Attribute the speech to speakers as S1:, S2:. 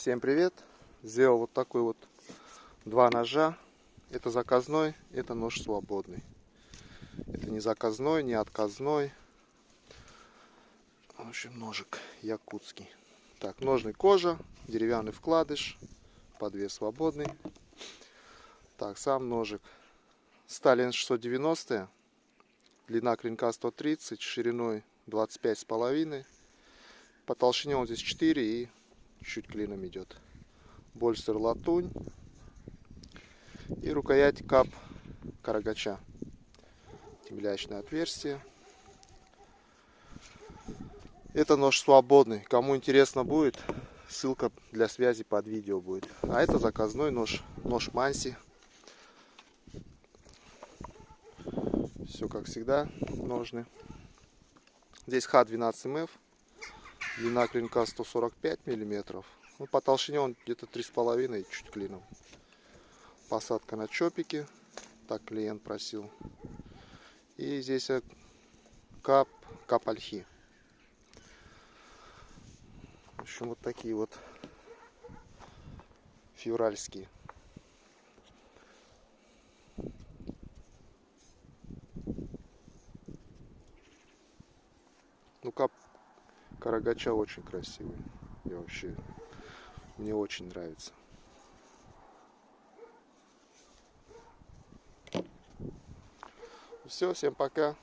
S1: Всем привет! Сделал вот такой вот два ножа. Это заказной, это нож свободный. Это не заказной, не отказной. В общем, ножик якутский. Так, ножный кожа, деревянный вкладыш, подвес свободный. Так, сам ножик. Сталь 690, длина клинка 130, шириной 25,5. По толщине он здесь 4 и чуть клином идет. Больстер латунь и рукоять кап карагача. Темлячное отверстие. Это нож свободный. Кому интересно будет, ссылка для связи под видео будет. А это заказной нож, нож Манси. Все как всегда, ножны. Здесь Х12МФ, длина клинка 145 миллиметров. Ну, по толщине он где-то 3,5 и чуть клином. Посадка на чопике, так клиент просил. И здесь кап ольхи. В общем, вот такие вот февральские. Ну, кап карагача очень красивый. Мне очень нравится. Все, всем пока.